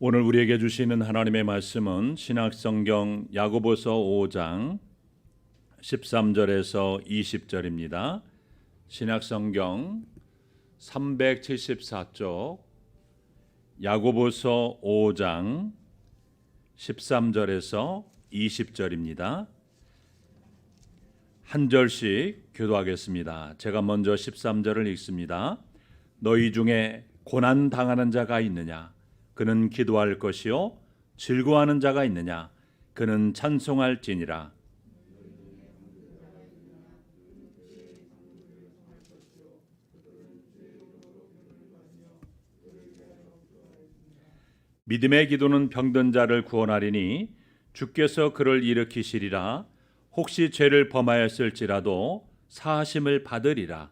오늘 우리에게 주시는 하나님의 말씀은 신약성경 야고보서 5장 13절에서 20절입니다. 신약성경 374쪽 야고보서 5장 13절에서 20절입니다. 한 절씩 교도하겠습니다. 제가 먼저 13절을 읽습니다. 너희 중에 고난 당하는 자가 있느냐? 그는 기도할 것이요 즐거워하는 자가 있느냐? 그는 찬송할지니라. 믿음의 기도는 병든 자를 구원하리니 주께서 그를 일으키시리라. 혹시 죄를 범하였을지라도 사하심을 받으리라.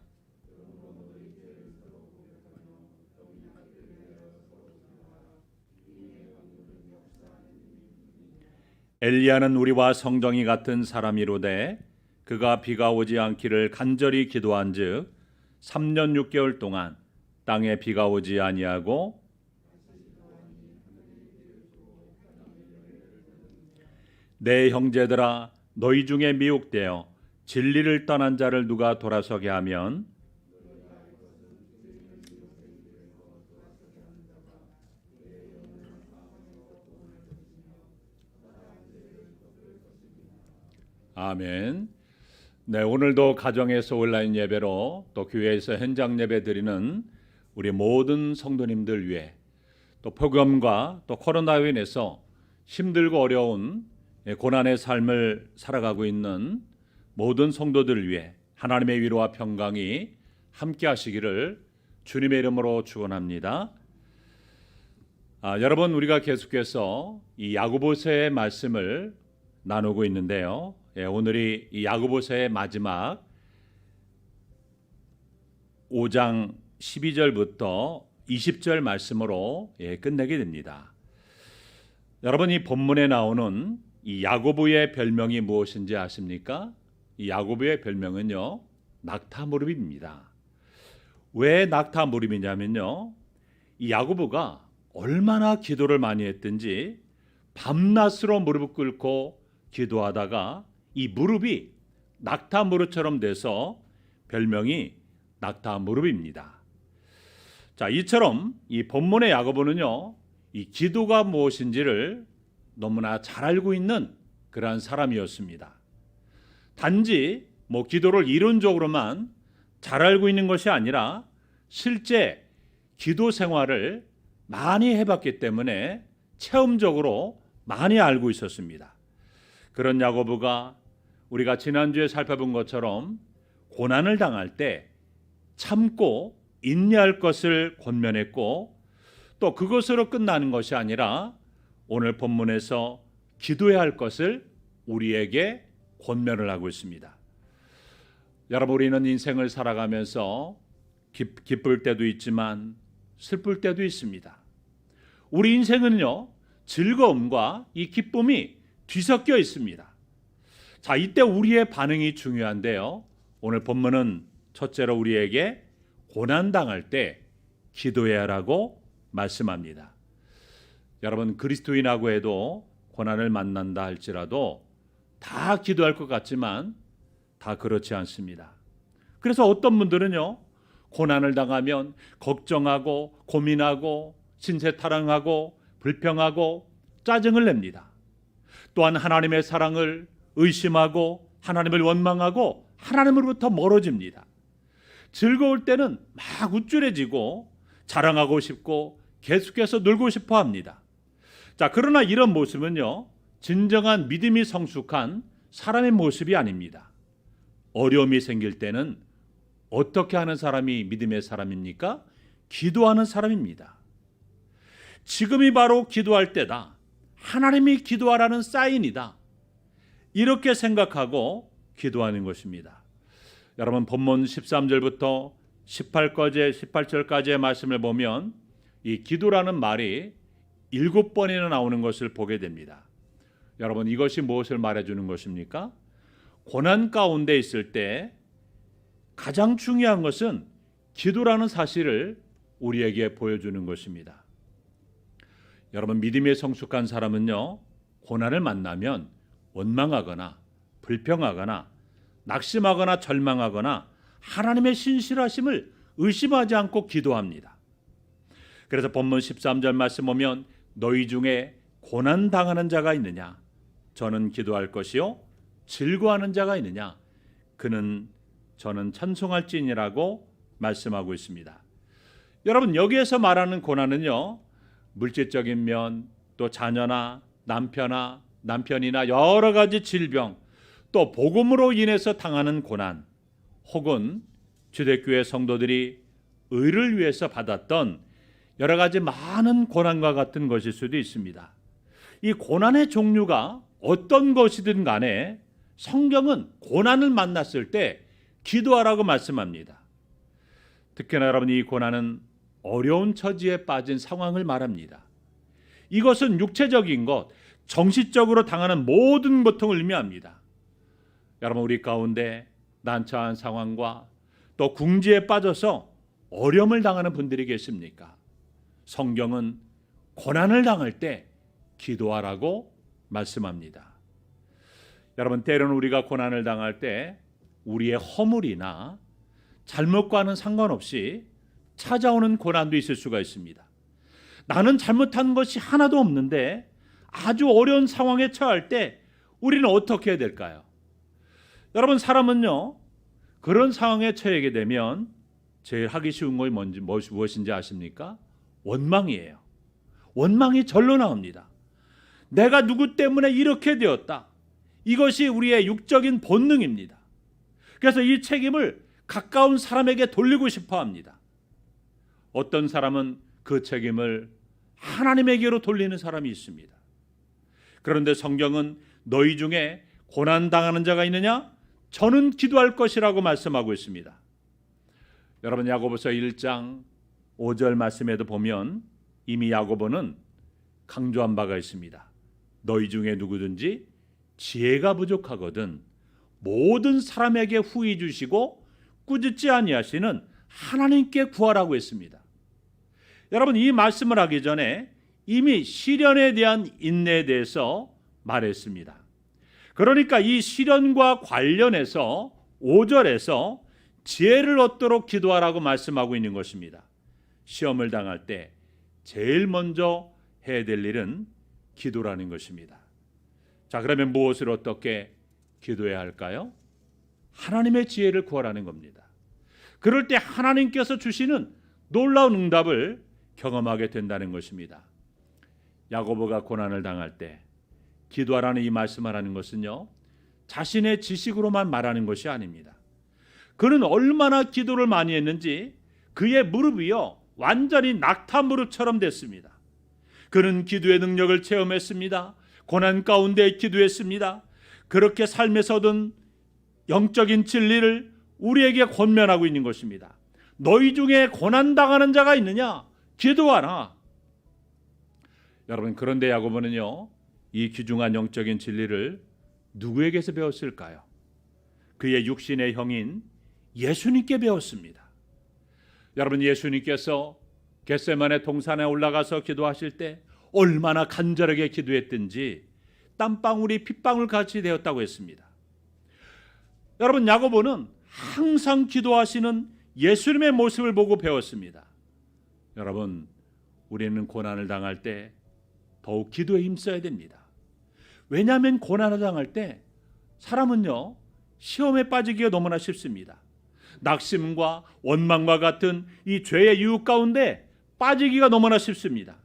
엘리야는 우리와 성정이 같은 사람이로되 그가 비가 오지 않기를 간절히 기도한즉 3년 6개월 동안 땅에 비가 오지 아니하고 내 형제들아 너희 중에 미혹되어 진리를 떠난 자를 누가 돌아서게 하면 아멘. 네, 오늘도 가정에서 온라인 예배로 또 교회에서 현장 예배 드리는 우리 모든 성도님들 위해 또 폭염과 또 코로나로 인해서 힘들고 어려운 고난의 삶을 살아가고 있는 모든 성도들 위해 하나님의 위로와 평강이 함께 하시기를 주님의 이름으로 축원합니다. 여러분, 우리가 계속해서 이 야고보서의 말씀을 나누고 있는데요. 오늘이 이 야고보서의 마지막 5장 12절부터 20절 말씀으로 끝내게 됩니다. 여러분, 이 본문에 나오는 이 야고보의 별명이 무엇인지 아십니까? 이 야고보의 별명은요, 낙타무릎입니다. 왜 낙타무릎이냐면요, 이 야고보가 얼마나 기도를 많이 했든지 밤낮으로 무릎을 꿇고 기도하다가 이 무릎이 낙타 무릎처럼 돼서 별명이 낙타 무릎입니다. 자, 이처럼 이 본문의 야고보는요, 이 기도가 무엇인지를 너무나 잘 알고 있는 그러한 사람이었습니다. 단지 기도를 이론적으로만 잘 알고 있는 것이 아니라 실제 기도 생활을 많이 해봤기 때문에 체험적으로 많이 알고 있었습니다. 그런 야고보가 우리가 지난주에 살펴본 것처럼 고난을 당할 때 참고 인내할 것을 권면했고 또 그것으로 끝나는 것이 아니라 오늘 본문에서 기도해야 할 것을 우리에게 권면을 하고 있습니다. 여러분, 우리는 인생을 살아가면서 기쁠 때도 있지만 슬플 때도 있습니다. 우리 인생은요, 즐거움과 이 기쁨이 뒤섞여 있습니다. 자, 이때 우리의 반응이 중요한데요. 오늘 본문은 첫째로 우리에게 고난당할 때 기도해야 하라고 말씀합니다. 여러분, 그리스도인하고 해도 고난을 만난다 할지라도 다 기도할 것 같지만 다 그렇지 않습니다. 그래서 어떤 분들은요, 고난을 당하면 걱정하고 고민하고 신세타령하고 불평하고 짜증을 냅니다. 또한 하나님의 사랑을 의심하고 하나님을 원망하고 하나님으로부터 멀어집니다. 즐거울 때는 막 우쭐해지고 자랑하고 싶고 계속해서 놀고 싶어 합니다. 자, 그러나 이런 모습은요, 진정한 믿음이 성숙한 사람의 모습이 아닙니다. 어려움이 생길 때는 어떻게 하는 사람이 믿음의 사람입니까? 기도하는 사람입니다. 지금이 바로 기도할 때다. 하나님이 기도하라는 사인이다. 이렇게 생각하고 기도하는 것입니다. 여러분, 본문 13절부터 18절까지의 말씀을 보면 이 기도라는 말이 7번이나 나오는 것을 보게 됩니다. 여러분, 이것이 무엇을 말해주는 것입니까? 고난 가운데 있을 때 가장 중요한 것은 기도라는 사실을 우리에게 보여주는 것입니다. 여러분, 믿음에 성숙한 사람은요, 고난을 만나면 원망하거나 불평하거나 낙심하거나 절망하거나 하나님의 신실하심을 의심하지 않고 기도합니다. 그래서 본문 13절 말씀 보면 너희 중에 고난 당하는 자가 있느냐? 저는 기도할 것이요 즐거워하는 자가 있느냐? 저는 찬송할지니라고 말씀하고 있습니다. 여러분, 여기에서 말하는 고난은요, 물질적인 면, 또 자녀나 남편이나 여러 가지 질병, 또 복음으로 인해서 당하는 고난, 혹은 주대교회 성도들이 의를 위해서 받았던 여러 가지 많은 고난과 같은 것일 수도 있습니다. 이 고난의 종류가 어떤 것이든 간에 성경은 고난을 만났을 때 기도하라고 말씀합니다. 특히나 여러분, 이 고난은 어려운 처지에 빠진 상황을 말합니다. 이것은 육체적인 것, 정신적으로 당하는 모든 고통을 의미합니다. 여러분, 우리 가운데 난처한 상황과 또 궁지에 빠져서 어려움을 당하는 분들이 계십니까? 성경은 고난을 당할 때 기도하라고 말씀합니다. 여러분, 때로는 우리가 고난을 당할 때 우리의 허물이나 잘못과는 상관없이 찾아오는 고난도 있을 수가 있습니다. 나는 잘못한 것이 하나도 없는데 아주 어려운 상황에 처할 때 우리는 어떻게 해야 될까요? 여러분, 사람은요, 그런 상황에 처하게 되면 제일 하기 쉬운 것이 무엇인지 아십니까? 원망이에요. 원망이 절로 나옵니다. 내가 누구 때문에 이렇게 되었다. 이것이 우리의 육적인 본능입니다. 그래서 이 책임을 가까운 사람에게 돌리고 싶어 합니다. 어떤 사람은 그 책임을 하나님에게로 돌리는 사람이 있습니다. 그런데 성경은 너희 중에 고난당하는 자가 있느냐? 저는 기도할 것이라고 말씀하고 있습니다. 여러분, 야고보서 1장 5절 말씀에도 보면 이미 야고보는 강조한 바가 있습니다. 너희 중에 누구든지 지혜가 부족하거든 모든 사람에게 후히 주시고 꾸짖지 아니하시는 하나님께 구하라고 했습니다. 여러분, 이 말씀을 하기 전에 이미 시련에 대한 인내에 대해서 말했습니다. 그러니까 이 시련과 관련해서 5절에서 지혜를 얻도록 기도하라고 말씀하고 있는 것입니다. 시험을 당할 때 제일 먼저 해야 될 일은 기도라는 것입니다. 자, 그러면 무엇을 어떻게 기도해야 할까요? 하나님의 지혜를 구하라는 겁니다. 그럴 때 하나님께서 주시는 놀라운 응답을 경험하게 된다는 것입니다. 야고보가 고난을 당할 때 기도하라는 이 말씀을 하는 것은요, 자신의 지식으로만 말하는 것이 아닙니다. 그는 얼마나 기도를 많이 했는지 그의 무릎이요, 완전히 낙타 무릎처럼 됐습니다. 그는 기도의 능력을 체험했습니다. 고난 가운데 기도했습니다. 그렇게 삶에서 얻은 영적인 진리를 우리에게 권면하고 있는 것입니다. 너희 중에 고난당하는 자가 있느냐? 기도하라. 여러분, 그런데 야고보는요, 이 귀중한 영적인 진리를 누구에게서 배웠을까요? 그의 육신의 형인 예수님께 배웠습니다. 여러분, 예수님께서 겟세마네 동산에 올라가서 기도하실 때 얼마나 간절하게 기도했든지 땀방울이 핏방울 같이 되었다고 했습니다. 여러분, 야고보는 항상 기도하시는 예수님의 모습을 보고 배웠습니다. 여러분, 우리는 고난을 당할 때 더욱 기도에 힘써야 됩니다. 왜냐하면 고난을 당할 때 사람은요, 시험에 빠지기가 너무나 쉽습니다. 낙심과 원망과 같은 이 죄의 유혹 가운데 빠지기가 너무나 쉽습니다.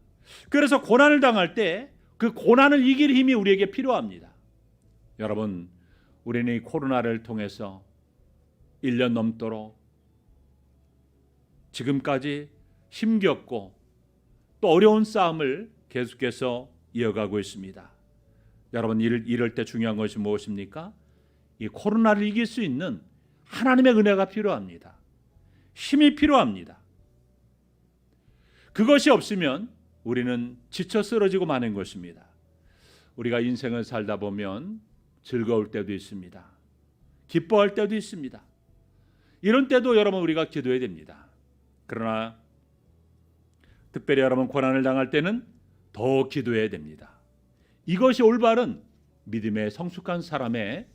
그래서 고난을 당할 때 그 고난을 이길 힘이 우리에게 필요합니다. 여러분, 우리는 이 코로나를 통해서 1년 넘도록 지금까지 힘겹고 또 어려운 싸움을 계속해서 이어가고 있습니다. 여러분, 이럴 때 중요한 것이 무엇입니까? 이 코로나를 이길 수 있는 하나님의 은혜가 필요합니다. 힘이 필요합니다. 그것이 없으면 우리는 지쳐 쓰러지고 마는 것입니다. 우리가 인생을 살다 보면 즐거울 때도 있습니다. 기뻐할 때도 있습니다. 이런 때도 여러분, 우리가 기도해야 됩니다. 그러나 특별히 여러분, 고난을 당할 때는 더 기도해야 됩니다. 이것이 올바른 믿음의 성숙한 사람의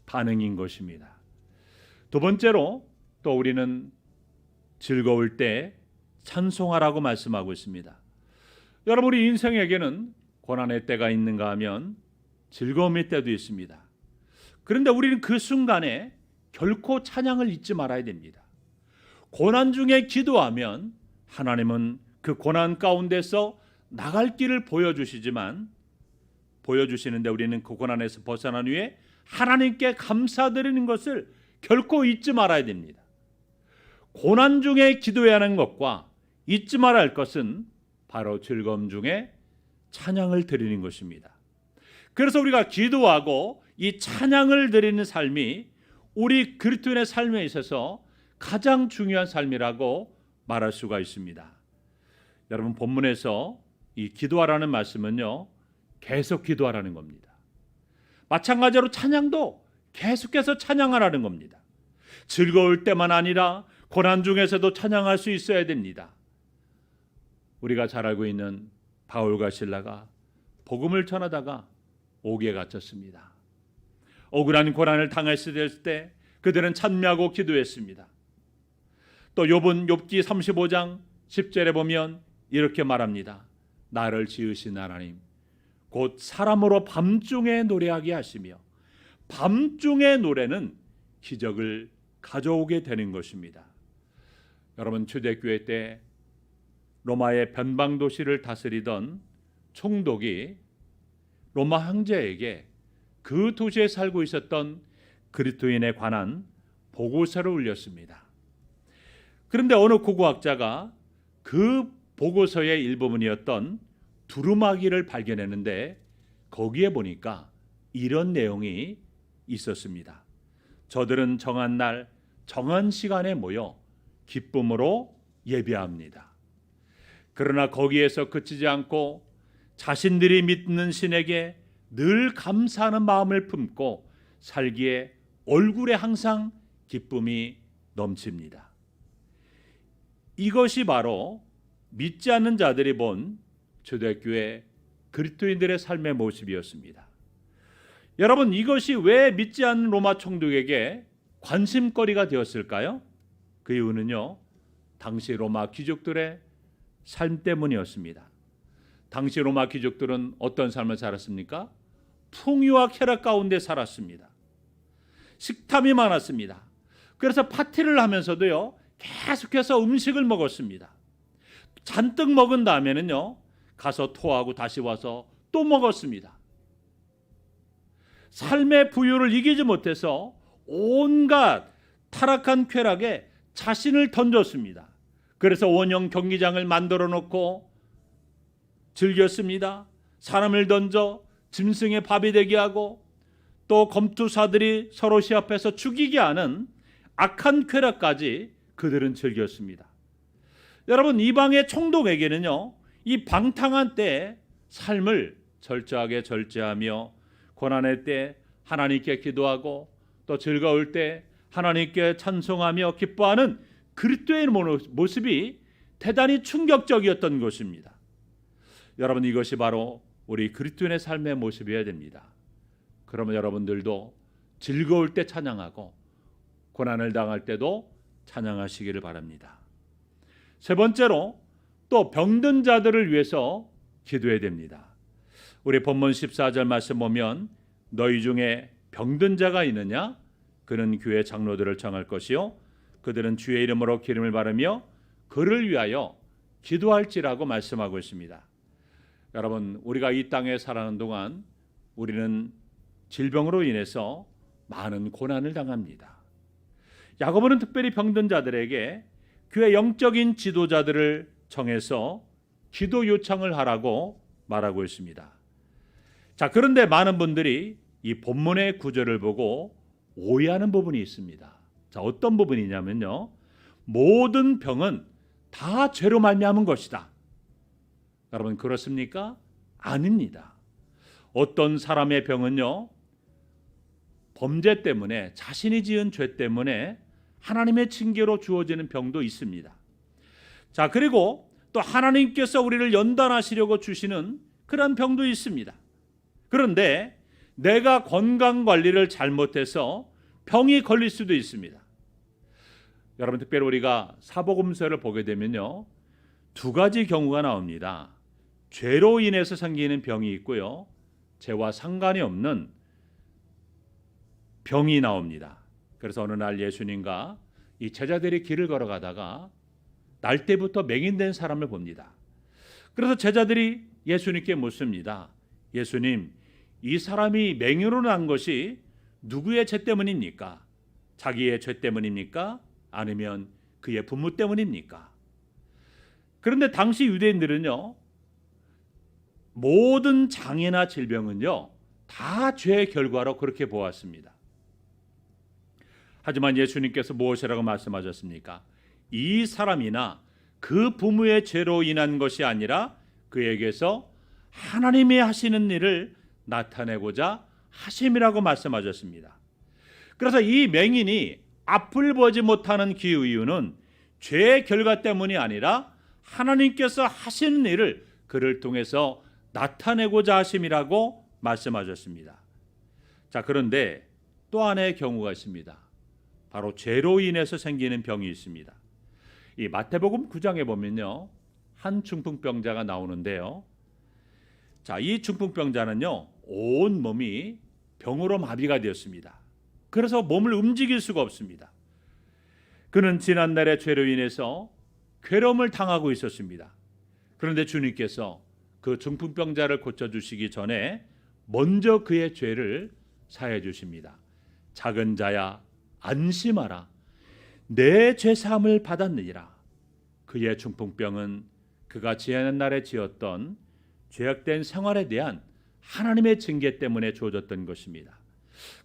반응인 것입니다. 두 번째로 또 우리는 즐거울 때 찬송하라고 말씀하고 있습니다. 여러분, 우리 인생에게는 고난의 때가 있는가 하면 즐거움의 때도 있습니다. 그런데 우리는 그 순간에 결코 찬양을 잊지 말아야 됩니다. 고난 중에 기도하면 하나님은 그 고난 가운데서 나갈 길을 보여주시는데 우리는 그 고난에서 벗어난 후에 하나님께 감사드리는 것을 결코 잊지 말아야 됩니다. 고난 중에 기도해야 하는 것과 잊지 말아야 할 것은 바로 즐거움 중에 찬양을 드리는 것입니다. 그래서 우리가 기도하고 이 찬양을 드리는 삶이 우리 그리스도인의 삶에 있어서 가장 중요한 삶이라고 말할 수가 있습니다. 여러분, 본문에서 이 기도하라는 말씀은요, 계속 기도하라는 겁니다. 마찬가지로 찬양도 계속해서 찬양하라는 겁니다. 즐거울 때만 아니라 고난 중에서도 찬양할 수 있어야 됩니다. 우리가 잘 알고 있는 바울과 실라가 복음을 전하다가 옥에 갇혔습니다. 억울한 고난을 당했을 때 그들은 찬미하고 기도했습니다. 또 욥기 35장 10절에 보면 이렇게 말합니다. 나를 지으신 하나님 곧 사람으로 밤중에 노래하게 하시며, 밤중의 노래는 기적을 가져오게 되는 것입니다. 여러분, 초대교회 때 로마의 변방 도시를 다스리던 총독이 로마 황제에게 그 도시에 살고 있었던 그리스도인에 관한 보고서를 올렸습니다. 그런데 어느 고고학자가 그 보고서의 일부분이었던 두루마기를 발견했는데 거기에 보니까 이런 내용이 있었습니다. 저들은 정한 날 정한 시간에 모여 기쁨으로 예배합니다. 그러나 거기에서 그치지 않고 자신들이 믿는 신에게 늘 감사하는 마음을 품고 살기에 얼굴에 항상 기쁨이 넘칩니다. 이것이 바로 믿지 않는 자들이 본 초대교회 그리스도인들의 삶의 모습이었습니다. 여러분, 이것이 왜 믿지 않는 로마 총독에게 관심거리가 되었을까요? 그 이유는요, 당시 로마 귀족들의 삶 때문이었습니다. 당시 로마 귀족들은 어떤 삶을 살았습니까? 풍요와 쾌락 가운데 살았습니다. 식탐이 많았습니다. 그래서 파티를 하면서도요, 계속해서 음식을 먹었습니다. 잔뜩 먹은 다음에는요, 가서 토하고 다시 와서 또 먹었습니다. 삶의 부유를 이기지 못해서 온갖 타락한 쾌락에 자신을 던졌습니다. 그래서 원형 경기장을 만들어 놓고 즐겼습니다. 사람을 던져 짐승의 밥이 되게 하고 또 검투사들이 서로 시합해서 죽이게 하는 악한 쾌락까지 그들은 즐겼습니다. 여러분, 이방의 총독에게는요, 이 방탕한 때에 삶을 철저하게 절제하며 고난의 때 하나님께 기도하고 또 즐거울 때 하나님께 찬송하며 기뻐하는 그리스도의 모습이 대단히 충격적이었던 것입니다. 여러분, 이것이 바로 우리 그리스도인의 삶의 모습이어야 됩니다. 그러면 여러분들도 즐거울 때 찬양하고 고난을 당할 때도 찬양하시기를 바랍니다. 세 번째로 또 병든 자들을 위해서 기도해야 됩니다. 우리 본문 14절 말씀 보면 너희 중에 병든 자가 있느냐? 그는 교회 장로들을 청할 것이요 그들은 주의 이름으로 기름을 바르며 그를 위하여 기도할지라고 말씀하고 있습니다. 여러분, 우리가 이 땅에 살아가는 동안 우리는 질병으로 인해서 많은 고난을 당합니다. 야고보는 특별히 병든 자들에게 교회 영적인 지도자들을 정해서 기도 요청을 하라고 말하고 있습니다. 자, 그런데 많은 분들이 이 본문의 구절을 보고 오해하는 부분이 있습니다. 자, 어떤 부분이냐면요, 모든 병은 다 죄로 말미암은 것이다. 여러분, 그렇습니까? 아닙니다. 어떤 사람의 병은요, 범죄 때문에, 자신이 지은 죄 때문에 하나님의 징계로 주어지는 병도 있습니다. 자, 그리고 또 하나님께서 우리를 연단하시려고 주시는 그런 병도 있습니다. 그런데 내가 건강관리를 잘못해서 병이 걸릴 수도 있습니다. 여러분, 특별히 우리가 사복음서를 보게 되면요, 두 가지 경우가 나옵니다. 죄로 인해서 생기는 병이 있고요, 죄와 상관이 없는 병이 나옵니다. 그래서 어느 날 예수님과 이 제자들이 길을 걸어가다가 날 때부터 맹인된 사람을 봅니다. 그래서 제자들이 예수님께 묻습니다. 예수님, 이 사람이 맹인으로 난 것이 누구의 죄 때문입니까? 자기의 죄 때문입니까? 아니면 그의 부모 때문입니까? 그런데 당시 유대인들은요, 모든 장애나 질병은요, 다 죄의 결과로 그렇게 보았습니다. 하지만 예수님께서 무엇이라고 말씀하셨습니까? 이 사람이나 그 부모의 죄로 인한 것이 아니라 그에게서 하나님이 하시는 일을 나타내고자 하심이라고 말씀하셨습니다. 그래서 이 맹인이 앞을 보지 못하는 그 이유는 죄의 결과 때문이 아니라 하나님께서 하시는 일을 그를 통해서 나타내고자 하심이라고 말씀하셨습니다. 자, 그런데 또 하나의 경우가 있습니다. 바로 죄로 인해서 생기는 병이 있습니다. 이 마태복음 9장에 보면요, 한 중풍병자가 나오는데요. 자, 이 중풍병자는요, 온 몸이 병으로 마비가 되었습니다. 그래서 몸을 움직일 수가 없습니다. 그는 지난날의 죄로 인해서 괴로움을 당하고 있었습니다. 그런데 주님께서 그 중풍병자를 고쳐주시기 전에 먼저 그의 죄를 사해 주십니다. 작은 자야, 안심하라. 내 죄사함을 받았느니라. 그의 중풍병은 그가 지난날에 지었던 죄악된 생활에 대한 하나님의 징계 때문에 주어졌던 것입니다.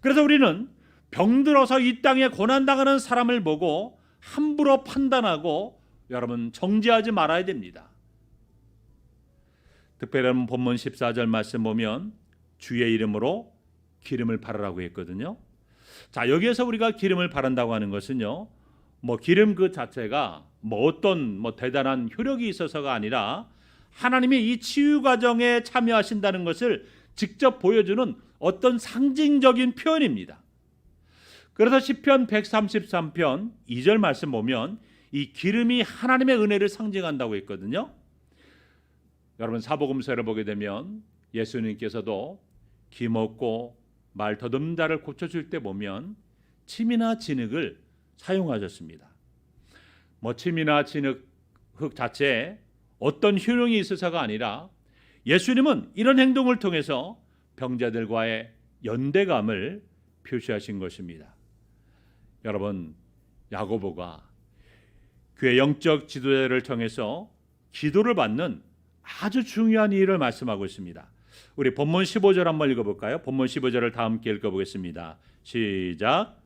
그래서 우리는 병들어서 이 땅에 고난당하는 사람을 보고 함부로 판단하고 여러분 정죄하지 말아야 됩니다. 특별히 본문 14절 말씀 보면 주의 이름으로 기름을 바르라고 했거든요. 자, 여기에서 우리가 기름을 바른다고 하는 것은요, 기름 그 자체가 어떤 대단한 효력이 있어서가 아니라 하나님이 이 치유 과정에 참여하신다는 것을 직접 보여주는 어떤 상징적인 표현입니다. 그래서 시편 133편 2절 말씀 보면 이 기름이 하나님의 은혜를 상징한다고 했거든요. 여러분, 사복음서를 보게 되면 예수님께서도 기먹고 말 더듬다를 고쳐줄 때 보면 침이나 진흙을 사용하셨습니다. 침이나 진흙 흙 자체에 어떤 효능이 있어서가 아니라 예수님은 이런 행동을 통해서 병자들과의 연대감을 표시하신 것입니다. 여러분, 야고보가 교회 영적 지도자를 통해서 기도를 받는 아주 중요한 일을 말씀하고 있습니다. 우리 본문 15절 한번 읽어볼까요? 본문 15절을 다 함께 읽어보겠습니다. 시작.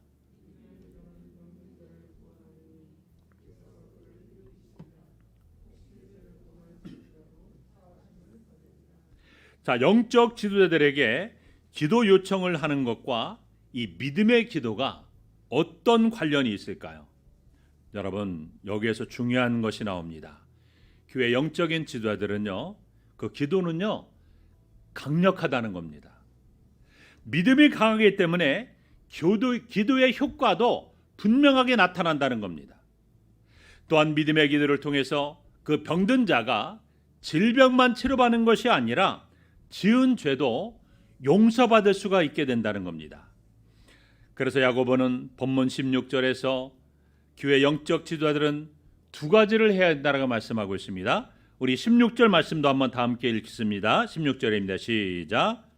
자, 영적 지도자들에게 기도 요청을 하는 것과 이 믿음의 기도가 어떤 관련이 있을까요? 여러분, 여기에서 중요한 것이 나옵니다. 교회 영적인 지도자들은요, 그 기도는요, 강력하다는 겁니다. 믿음이 강하기 때문에 기도의 효과도 분명하게 나타난다는 겁니다. 또한 믿음의 기도를 통해서 그 병든 자가 질병만 치료받는 것이 아니라 지은 죄도 용서받을 수가 있게 된다는 겁니다. 그래서 야고보는 본문 16절에서 교회 영적 지도자들은 두 가지를 해야 한다고 말씀하고 있습니다. 우리 16절 말씀도 한번 다 함께 읽습니다. 16절입니다. 시작.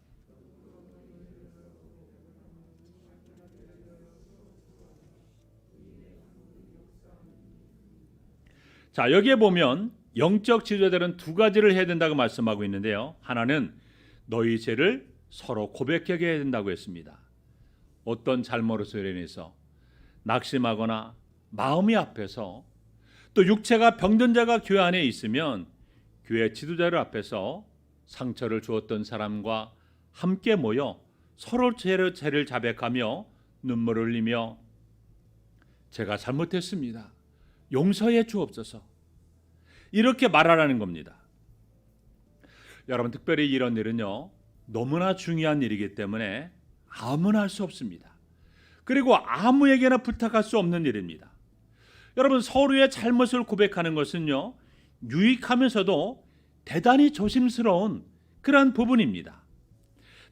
자, 여기에 보면 영적 지도자들은 두 가지를 해야 된다고 말씀하고 있는데요. 하나는 너희 죄를 서로 고백하게 해야 된다고 했습니다. 어떤 잘못으로 인해서 낙심하거나 마음이 아파서 또 육체가 병든 자가 교회 안에 있으면 교회 지도자를 앞에서 상처를 주었던 사람과 함께 모여 서로 죄를 자백하며 눈물을 흘리며 제가 잘못했습니다. 용서해 주옵소서. 이렇게 말하라는 겁니다. 여러분, 특별히 이런 일은요, 너무나 중요한 일이기 때문에 아무나 할 수 없습니다. 그리고 아무에게나 부탁할 수 없는 일입니다. 여러분, 서로의 잘못을 고백하는 것은요, 유익하면서도 대단히 조심스러운 그러한 부분입니다.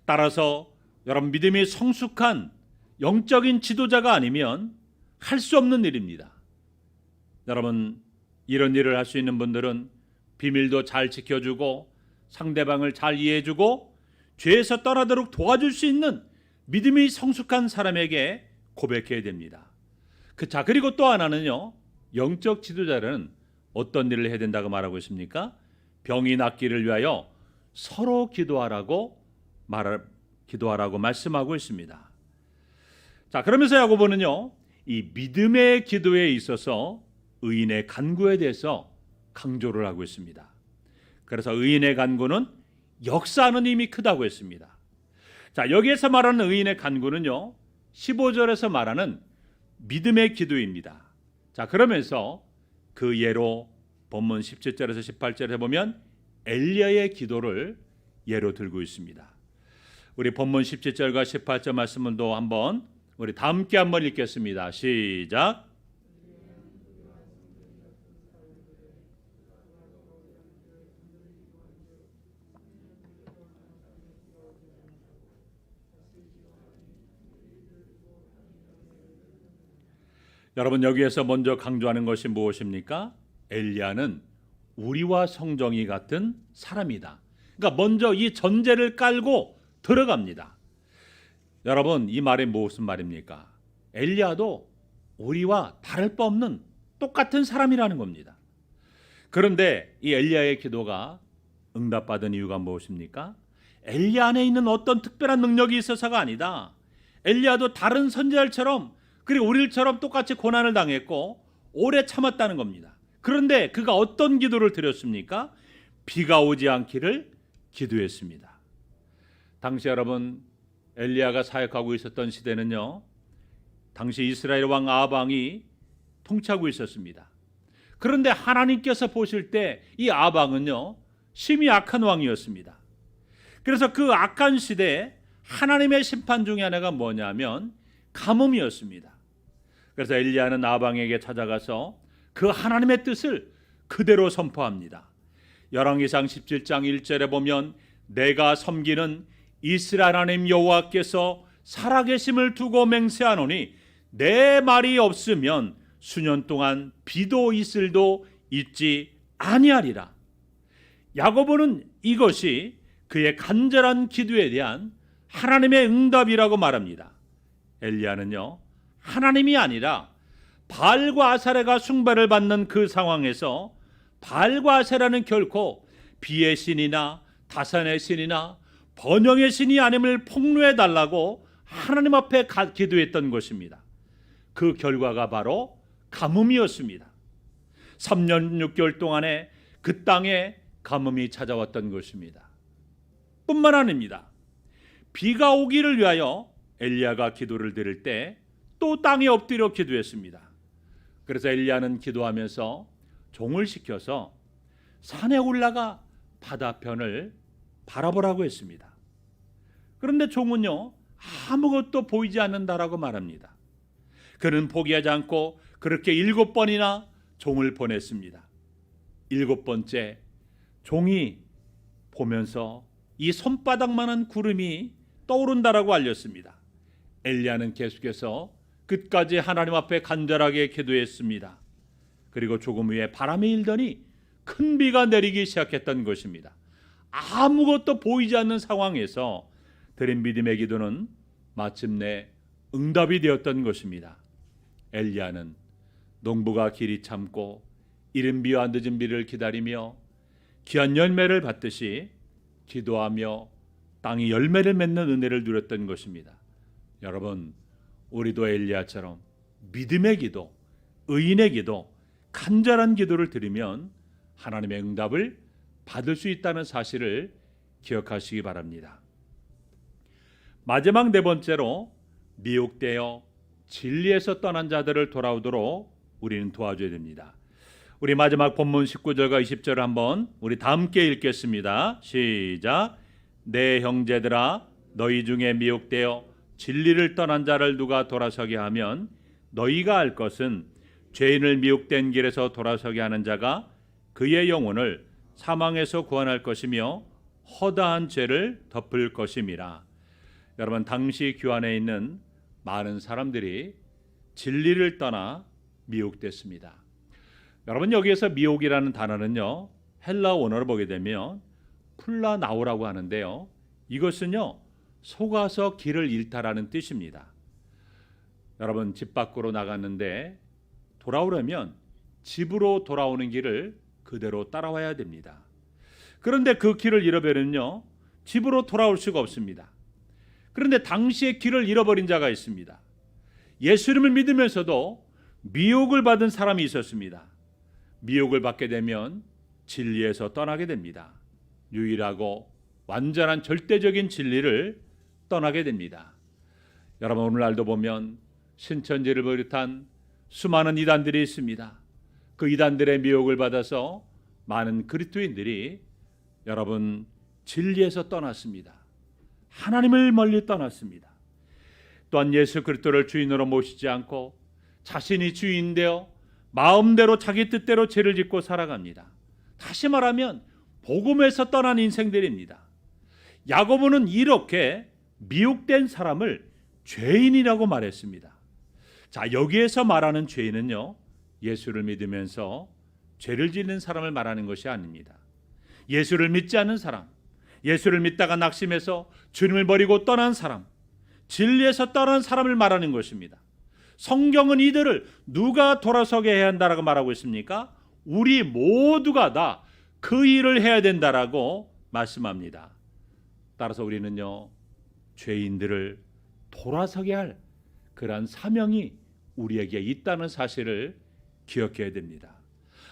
따라서 여러분, 믿음이 성숙한 영적인 지도자가 아니면 할 수 없는 일입니다. 여러분, 이런 일을 할 수 있는 분들은 비밀도 잘 지켜주고 상대방을 잘 이해해주고 죄에서 떠나도록 도와줄 수 있는 믿음이 성숙한 사람에게 고백해야 됩니다. 자, 그리고 또 하나는요, 영적 지도자는 어떤 일을 해야 된다고 말하고 있습니까? 병이 낫기를 위하여 서로 기도하라고 말씀하고 있습니다. 자, 그러면서 야고보는요, 이 믿음의 기도에 있어서 의인의 간구에 대해서 강조를 하고 있습니다. 그래서 의인의 간구는 역사하는 힘이 크다고 했습니다. 자, 여기에서 말하는 의인의 간구는요, 15절에서 말하는 믿음의 기도입니다. 자, 그러면서 그 예로 본문 17절에서 18절에 보면 엘리야의 기도를 예로 들고 있습니다. 우리 본문 17절과 18절 말씀을 또 한번 우리 다 함께 한번 읽겠습니다. 시작. 여러분, 여기에서 먼저 강조하는 것이 무엇입니까? 엘리야는 우리와 성정이 같은 사람이다. 그러니까 먼저 이 전제를 깔고 들어갑니다. 여러분, 이 말이 무슨 말입니까? 엘리야도 우리와 다를 바 없는 똑같은 사람이라는 겁니다. 그런데 이 엘리야의 기도가 응답받은 이유가 무엇입니까? 엘리야 안에 있는 어떤 특별한 능력이 있어서가 아니다. 엘리야도 다른 선지자들처럼, 그리고 우리처럼 똑같이 고난을 당했고 오래 참았다는 겁니다. 그런데 그가 어떤 기도를 드렸습니까? 비가 오지 않기를 기도했습니다. 당시 여러분, 엘리야가 사역하고 있었던 시대는요, 당시 이스라엘 왕 아합 왕이 통치하고 있었습니다. 그런데 하나님께서 보실 때 이 아합 왕은요, 심히 악한 왕이었습니다. 그래서 그 악한 시대에 하나님의 심판 중에 하나가 뭐냐면 가뭄이었습니다. 그래서 엘리야는 아합 왕에게 찾아가서 그 하나님의 뜻을 그대로 선포합니다. 열왕기상 17장 1절에 보면 내가 섬기는 이스라엘 하나님 여호와께서 살아계심을 두고 맹세하노니 내 말이 없으면 수년 동안 비도 이슬도 있지 아니하리라. 야고보는 이것이 그의 간절한 기도에 대한 하나님의 응답이라고 말합니다. 엘리야는요, 하나님이 아니라 바알과 아사레가 숭배를 받는 그 상황에서 바알과 아사레는 결코 비의 신이나 다산의 신이나 번영의 신이 아님을 폭로해 달라고 하나님 앞에 기도했던 것입니다. 그 결과가 바로 가뭄이었습니다. 3년 6개월 동안에 그 땅에 가뭄이 찾아왔던 것입니다. 뿐만 아닙니다. 비가 오기를 위하여 엘리야가 기도를 드릴 때 또 땅에 엎드려 기도했습니다. 그래서 엘리야는 기도하면서 종을 시켜서 산에 올라가 바다편을 바라보라고 했습니다. 그런데 종은요, 아무것도 보이지 않는다라고 말합니다. 그는 포기하지 않고 그렇게 7번이나 종을 보냈습니다. 7번째 종이 보면서 이 손바닥만한 구름이 떠오른다라고 알렸습니다. 엘리야는 계속해서 끝까지 하나님 앞에 간절하게 기도했습니다. 그리고 조금 후에 바람이 일더니 큰 비가 내리기 시작했던 것입니다. 아무것도 보이지 않는 상황에서 드린 믿음의 기도는 마침내 응답이 되었던 것입니다. 엘리야는 농부가 길이 참고 이른 비와 늦은 비를 기다리며 귀한 열매를 받듯이 기도하며 땅이 열매를 맺는 은혜를 누렸던 것입니다. 여러분, 우리도 엘리야처럼 믿음의 기도, 의인의 기도, 간절한 기도를 드리면 하나님의 응답을 받을 수 있다는 사실을 기억하시기 바랍니다. 마지막 네 번째로 미혹되어 진리에서 떠난 자들을 돌아오도록 우리는 도와줘야 됩니다. 우리 마지막 본문 19절과 20절을 한번 우리 다 함께 읽겠습니다. 시작. 내 형제들아 너희 중에 미혹되어 진리를 떠난 자를 누가 돌아서게 하면 너희가 알 것은 죄인을 미혹된 길에서 돌아서게 하는 자가 그의 영혼을 사망에서 구원할 것이며 허다한 죄를 덮을 것임이라. 여러분, 당시 교환에 있는 많은 사람들이 진리를 떠나 미혹됐습니다. 여러분, 여기에서 미혹이라는 단어는요, 헬라 원어로 보게 되면 플라나오라고 하는데요, 이것은요 속아서 길을 잃다라는 뜻입니다. 여러분, 집 밖으로 나갔는데 돌아오려면 집으로 돌아오는 길을 그대로 따라와야 됩니다. 그런데 그 길을 잃어버리면요 집으로 돌아올 수가 없습니다. 그런데 당시에 길을 잃어버린 자가 있습니다. 예수님을 믿으면서도 미혹을 받은 사람이 있었습니다. 미혹을 받게 되면 진리에서 떠나게 됩니다. 유일하고 완전한 절대적인 진리를 떠나게 됩니다. 여러분, 오늘날도 보면 신천지를 비롯한 수많은 이단들이 있습니다. 그 이단들의 미혹을 받아서 많은 그리스도인들이 여러분 진리에서 떠났습니다. 하나님을 멀리 떠났습니다. 또한 예수 그리스도를 주인으로 모시지 않고 자신이 주인되어 마음대로 자기 뜻대로 죄를 짓고 살아갑니다. 다시 말하면 복음에서 떠난 인생들입니다. 야고보는 이렇게 미혹된 사람을 죄인이라고 말했습니다. 자, 여기에서 말하는 죄인은요 예수를 믿으면서 죄를 짓는 사람을 말하는 것이 아닙니다. 예수를 믿지 않는 사람, 예수를 믿다가 낙심해서 주님을 버리고 떠난 사람, 진리에서 떠난 사람을 말하는 것입니다. 성경은 이들을 누가 돌아서게 해야 한다라고 말하고 있습니까? 우리 모두가 다 그 일을 해야 된다라고 말씀합니다. 따라서 우리는요 죄인들을 돌아서게 할 그러한 사명이 우리에게 있다는 사실을 기억해야 됩니다.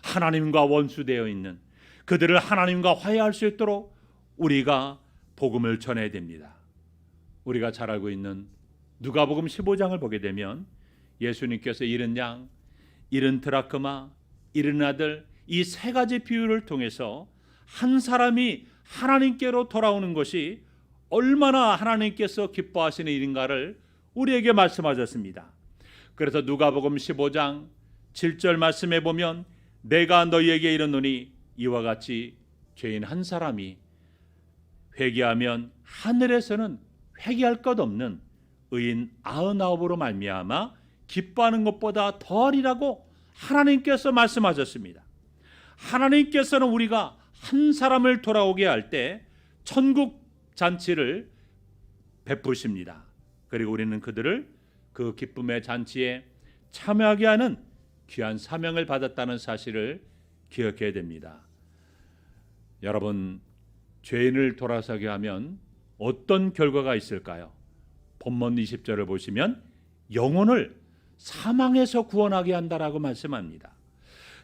하나님과 원수되어 있는 그들을 하나님과 화해할 수 있도록 우리가 복음을 전해야 됩니다. 우리가 잘 알고 있는 누가복음 15장을 보게 되면 예수님께서 잃은 양, 잃은 드라크마, 잃은 아들, 이 세 가지 비유를 통해서 한 사람이 하나님께로 돌아오는 것이 얼마나 하나님께서 기뻐하시는 일인가를 우리에게 말씀하셨습니다. 그래서 누가복음 15장 7절 말씀에 보면 내가 너희에게 이르노니 이와 같이 죄인 한 사람이 회개하면 하늘에서는 회개할 것 없는 의인 99으로 말미암아 기뻐하는 것보다 덜이라고 하나님께서 말씀하셨습니다. 하나님께서는 우리가 한 사람을 돌아오게 할 때 천국 잔치를 베푸십니다. 그리고 우리는 그들을 그 기쁨의 잔치에 참여하게 하는 귀한 사명을 받았다는 사실을 기억해야 됩니다. 여러분, 죄인을 돌아서게 하면 어떤 결과가 있을까요? 본문 20절을 보시면 영혼을 사망에서 구원하게 한다라고 말씀합니다.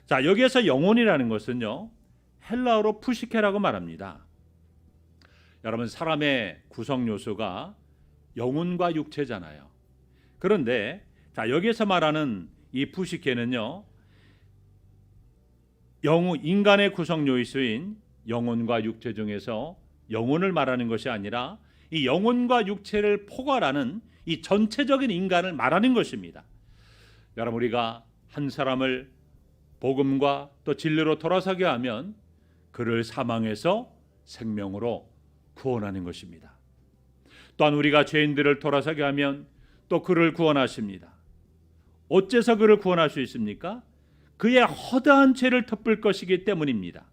자, 여기에서 영혼이라는 것은요 헬라어로 푸시케라고 말합니다. 여러분, 사람의 구성 요소가 영혼과 육체잖아요. 그런데 자, 여기에서 말하는 이 푸시케는요 인간의 구성 요소인 영혼과 육체 중에서 영혼을 말하는 것이 아니라 이 영혼과 육체를 포괄하는 이 전체적인 인간을 말하는 것입니다. 여러분, 우리가 한 사람을 복음과 또 진리로 돌아서게 하면 그를 사망에서 생명으로 구원하는 것입니다. 또한 우리가 죄인들을 돌아서게 하면 또 그를 구원하십니다. 어째서 그를 구원할 수 있습니까? 그의 허다한 죄를 덮을 것이기 때문입니다.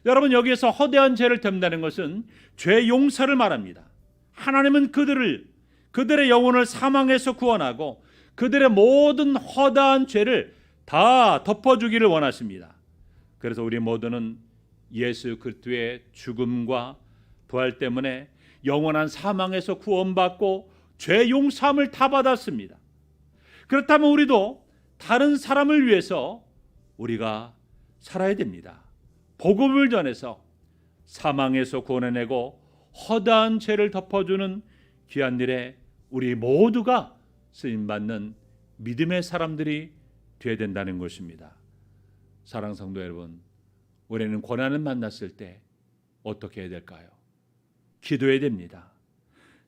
여러분, 여기에서 허다한 죄를 덮는다는 것은 죄 용서를 말합니다. 하나님은 그들의 영혼을 사망에서 구원하고 그들의 모든 허다한 죄를 다 덮어주기를 원하십니다. 그래서 우리 모두는 예수 그리스도의 죽음과 부활 때문에 영원한 사망에서 구원받고 죄 용서함을 다 받았습니다. 그렇다면 우리도 다른 사람을 위해서 우리가 살아야 됩니다. 복음을 전해서 사망에서 구원해내고 허다한 죄를 덮어주는 귀한 일에 우리 모두가 쓰임받는 믿음의 사람들이 되어야 된다는 것입니다. 사랑하는 성도 여러분, 우리는 고난을 만났을 때 어떻게 해야 될까요? 기도해야 됩니다.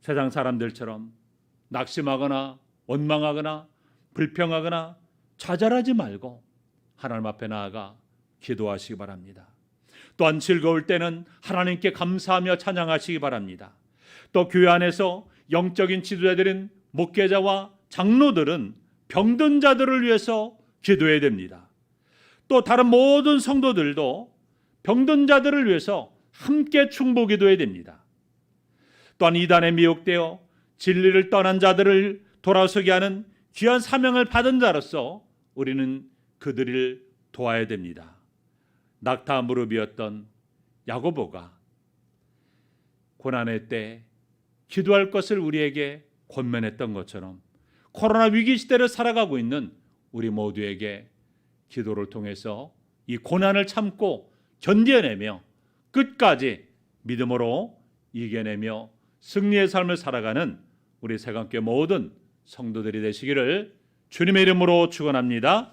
세상 사람들처럼 낙심하거나 원망하거나 불평하거나 좌절하지 말고 하나님 앞에 나아가 기도하시기 바랍니다. 또한 즐거울 때는 하나님께 감사하며 찬양하시기 바랍니다. 또 교회 안에서 영적인 지도자들인 목회자와 장로들은 병든 자들을 위해서 기도해야 됩니다. 또 다른 모든 성도들도 병든 자들을 위해서 함께 충복기도해야 됩니다. 또한 이단에 미혹되어 진리를 떠난 자들을 돌아서게 하는 귀한 사명을 받은 자로서 우리는 그들을 도와야 됩니다. 낙타 무릎이었던 야고보가 고난의 때 기도할 것을 우리에게 권면했던 것처럼 코로나 위기 시대를 살아가고 있는 우리 모두에게 기도를 통해서 이 고난을 참고 견뎌내며 끝까지 믿음으로 이겨내며 승리의 삶을 살아가는 우리 새감교회 모든 성도들이 되시기를 주님의 이름으로 축원합니다.